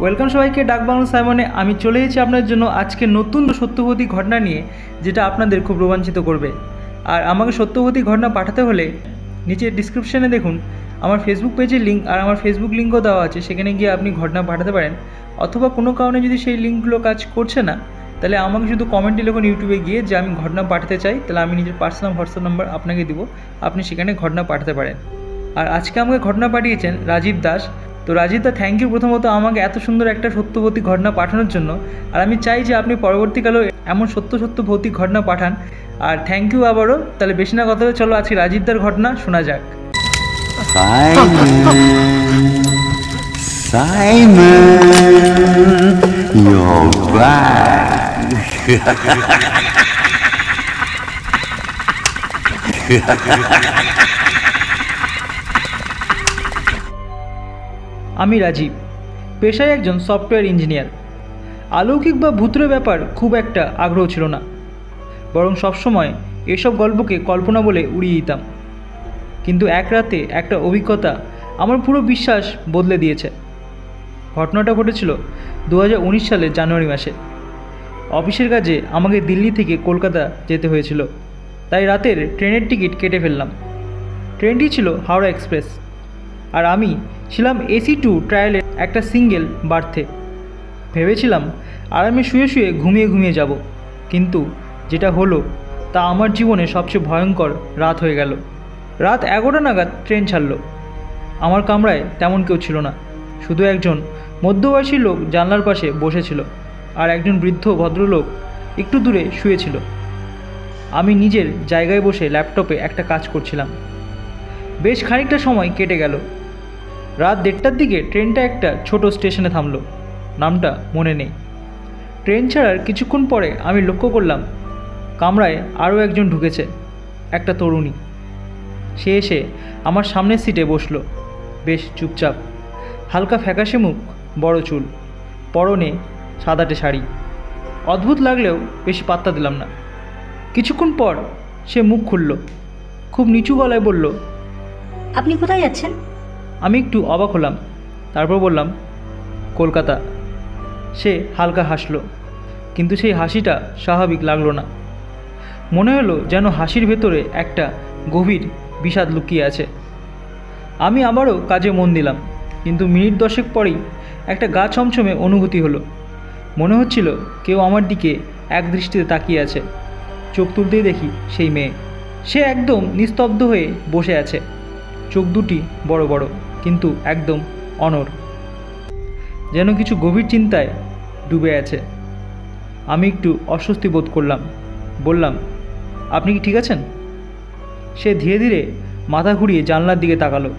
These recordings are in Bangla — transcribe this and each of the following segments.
ওয়েলকাম সবাইকে ডাক বাংলা সাইমনে। আমি চলে এসেছি আপনার জন্য আজকে নতুন সত্যবতী ঘটনা নিয়ে, যেটা আপনাদের খুব রোমাঞ্চিত করবে। আর আমাকে সত্যবতী ঘটনা পাঠাতে হলে নিচে ডিসক্রিপশানে দেখুন আমার ফেসবুক পেজের লিঙ্ক, আর আমার ফেসবুক লিঙ্কও দেওয়া আছে, সেখানে গিয়ে আপনি ঘটনা পাঠাতে পারেন। অথবা কোনো কারণে যদি সেই লিঙ্কগুলো কাজ করছে না, তাহলে আমাকে শুধু কমেন্টে লিখুন ইউটিউবে গিয়ে যে আমি ঘটনা পাঠাতে চাই, তাহলে আমি নিজের পার্সোনাল হোয়াটসঅ্যাপ নাম্বার আপনাকে দিব, আপনি সেখানে ঘটনা পাঠাতে পারেন। আর আজকে আমাকে ঘটনা পাঠিয়েছেন রাজীব দাস। তো রাজীব দা, থ্যাংক ইউ প্রথমত আমাকে এত সুন্দর একটা সত্যবতী ঘটনা পাঠানোর জন্য। আর আমি চাই যে আপনি পরবর্তীকালেও এমন সত্য ভৌতিক ঘটনা পাঠান। আর থ্যাংক ইউ আবারও। তাহলে বেশি না কথা, চলো আজকে রাজীব দার ঘটনা শোনা যাক। আমি রাজীব, পেশায় একজন সফটওয়্যার ইঞ্জিনিয়ার। অলৌকিক বা ভূতের ব্যাপার খুব একটা আগ্রহ ছিল না, বরং সবসময় এসব গল্পকে কল্পনা বলে উড়িয়ে দিতাম। কিন্তু এক রাতে একটা অভিজ্ঞতা আমার পুরো বিশ্বাস বদলে দিয়েছে। ঘটনাটা ঘটেছিল 2019 সালের জানুয়ারি মাসে। অফিসের কাজে আমাকে দিল্লি থেকে কলকাতা যেতে হয়েছিল, তাই রাতের ট্রেনের টিকিট কেটে ফেললাম। ট্রেনটি ছিল হাওড়া এক্সপ্রেস, আর আমি ছিলাম AC 2 ট্রায়ালের একটা সিঙ্গেল বার্থে। ভেবেছিলাম আরামে শুয়ে শুয়ে ঘুমিয়ে যাব, কিন্তু যেটা হলো তা আমার জীবনে সবচেয়ে ভয়ঙ্কর রাত হয়ে গেল। রাত 11টা নাগাদ ট্রেন ছাড়লো। আমার কামরায় তেমন কেউ ছিল না, শুধু একজন মধ্যবয়সী লোক জানলার পাশে বসেছিল, আর একজন বৃদ্ধ ভদ্রলোক একটু দূরে শুয়েছিল। আমি নিজের জায়গায় বসে ল্যাপটপে একটা কাজ করছিলাম। বেশ খানিকটা সময় কেটে গেল। রাত 1টার দিকে ট্রেনটা একটা ছোট স্টেশনে থামলো, নামটা মনে নেই। ট্রেন ছাড়ার কিছুক্ষণ পরে আমি লক্ষ্য করলাম কামরায় আরও একজন ঢুকেছে, একটা তরুণী। সে এসে আমার সামনের সিটে বসলো, বেশ চুপচাপ, হালকা ফ্যাকাশে মুখ, বড় চুল, পরনে সাদাটে শাড়ি। অদ্ভুত লাগলেও বেশি পাত্তা দিলাম না। কিছুক্ষণ পর সে মুখ খুলল, খুব নিচু গলায় বলল, আপনি কোথায় যাচ্ছেন? আমি একটু অবাক হলাম, তারপর বললাম, কলকাতা। সে হালকা হাসলো, কিন্তু সেই হাসিটা স্বাভাবিক লাগলো না। মনে হলো যেন হাসির ভেতরে একটা গভীর বিষাদ লুকিয়ে আছে। আমি আবারও কাজে মন দিলাম, কিন্তু মিনিট 10 পরেই একটা গা ছমছমে অনুভূতি হলো। মনে হচ্ছিল কেউ আমার দিকে এক দৃষ্টিতে তাকিয়ে আছে। চোখ তুলতেই দেখি সেই মেয়ে। সে একদম নিস্তব্ধ হয়ে বসে আছে, চোখ দুটি বড় বড়, কিন্তু একদম অনড়, যেন কিছু গভীর চিন্তায় ডুবে আছে। আমি একটু অস্বস্তি বোধ করলাম, বললাম, আপনি কি ঠিক আছেন? সে ধীরে ধীরে মাথা ঘুরিয়ে জানলার দিকে তাকালো,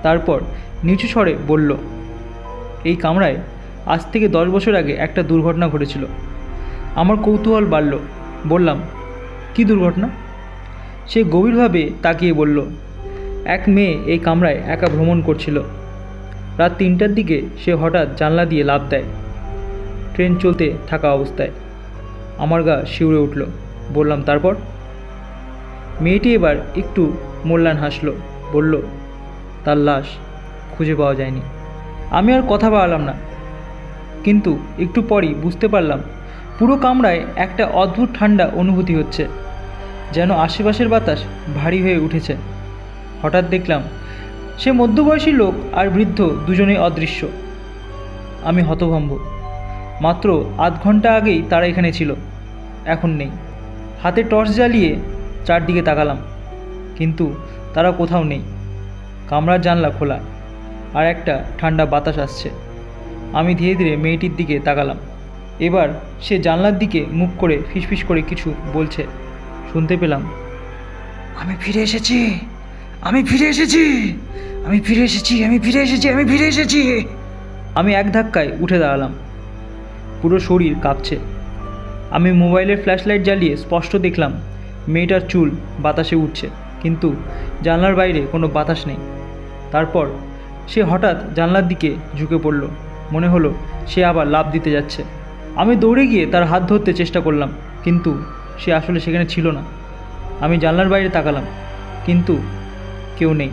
তারপর নিচু স্বরে বলল, এই কামরায় আজ থেকে 10 বছর আগে একটা দুর্ঘটনা ঘটেছিল। আমার কৌতূহল বাড়ল, বললাম, কি দুর্ঘটনা? সে গভীরভাবে তাকিয়ে বলল, এক মেয়ে এই কামরায় একা ভ্রমণ করছিল। রাত 3টার দিকে সে হঠাৎ জানলা দিয়ে লাফ দেয়, ট্রেন চলতে থাকা অবস্থায়। আমার গা শিউরে উঠল। বললাম, তারপর? মেয়েটি এবার একটু মূল্যায়ন হাসল, বলল, তার লাশ খুঁজে পাওয়া যায়নি। আমি আর কথা বাড়ালাম না, কিন্তু একটু পরই বুঝতে পারলাম পুরো কামরায় একটা অদ্ভুত ঠান্ডা অনুভূতি হচ্ছে, যেন আশেপাশের বাতাস ভারী হয়ে উঠেছে। হঠাৎ দেখলাম সে মধ্যবয়সী লোক আর বৃদ্ধ দুজনেই অদৃশ্য। আমি হতভম্ব। মাত্র আধ ঘন্টা আগেই তারা এখানে ছিল, এখন নেই। হাতে টর্চ জ্বালিয়ে চারদিকে তাকালাম, কিন্তু তারা কোথাও নেই। কামরার জানলা খোলা, আর একটা ঠান্ডা বাতাস আসছে। আমি ধীরে ধীরে মেয়েটির দিকে তাকালাম। এবার সে জানলার দিকে মুখ করে ফিসফিস করে কিছু বলছে। শুনতে পেলাম, আমি ফিরে এসেছি, আমি ফিরে এসেছি, আমি ফিরে এসেছি, আমি ফিরে এসেছি, আমি ফিরে এসেছি। আমি এক ধাক্কায় উঠে দাঁড়ালাম, পুরো শরীর কাঁপছে। আমি মোবাইলের ফ্ল্যাশলাইট জ্বালিয়ে স্পষ্ট দেখলাম মেয়েটার চুল বাতাসে উঠছে, কিন্তু জানলার বাইরে কোনো বাতাস নেই। তারপর সে হঠাৎ জানলার দিকে ঝুঁকে পড়ল, মনে হলো সে আবার লাফ দিতে যাচ্ছে। আমি দৌড়ে গিয়ে তার হাত ধরতে চেষ্টা করলাম, কিন্তু সে আসলে সেখানে ছিল না। আমি জানলার বাইরে তাকালাম, কিন্তু কেউ নেই।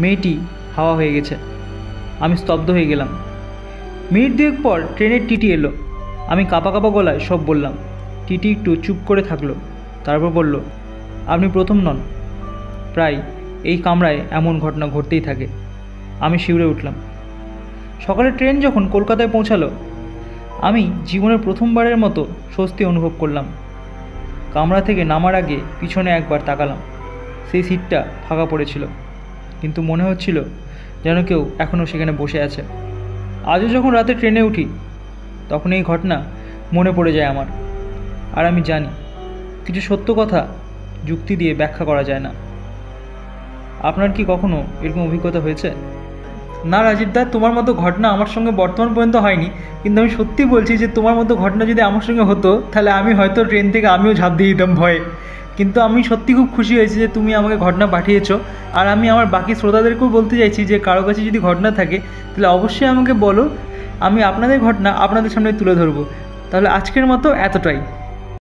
মেয়েটি হাওয়া হয়ে গেছে। আমি স্তব্ধ হয়ে গেলাম। মিনিট দুয়েক পর ট্রেনের টিটি এলো। আমি কাঁপা কাঁপা গলায় সব বললাম। টিটি একটু চুপ করে থাকলো, তারপর বলল, আপনি প্রথম নন। প্রায় এই কামরায় এমন ঘটনা ঘটতেই থাকে। আমি শিউরে উঠলাম। সকালে ট্রেন যখন কলকাতায় পৌঁছালো, আমি জীবনের প্রথমবারের মতো স্বস্তি অনুভব করলাম। কামরা থেকে নামার আগে পিছনে একবার তাকালাম। সেই সিটটা ফাঁকা পড়েছিল, কিন্তু মনে হচ্ছিল যেন কেউ এখনও সেখানে বসে আছে। আজও যখন রাতে ট্রেনে উঠি, তখন এই ঘটনা মনে পড়ে যায় আমার। আর আমি জানি, কিছু সত্য কথা যুক্তি দিয়ে ব্যাখ্যা করা যায় না। আপনার কি কখনো এরকম অভিজ্ঞতা হয়েছে? না রাজীবদা, তোমার মতো ঘটনা আমার সঙ্গে বর্তমান পর্যন্ত হয়নি, কিন্তু আমি সত্যি বলছি যে তোমার মতো ঘটনা যদি আমার সঙ্গে হতো, তাহলে আমি হয়তো ট্রেন থেকে আমিও ঝাঁপ দিয়ে দিতাম ভয়ে। কিন্তু আমি সত্যি খুব খুশি হয়েছি যে তুমি আমাকে ঘটনা পাঠিয়েছো। আর আমি আমার বাকি শ্রোতাদেরকেও বলতে চাইছি যে কারো কাছে যদি ঘটনা থাকে, তাহলে অবশ্যই আমাকে বলো। আমি আপনাদের ঘটনা আপনাদের সামনে তুলে ধরবো। তাহলে আজকের মতো এতটাই।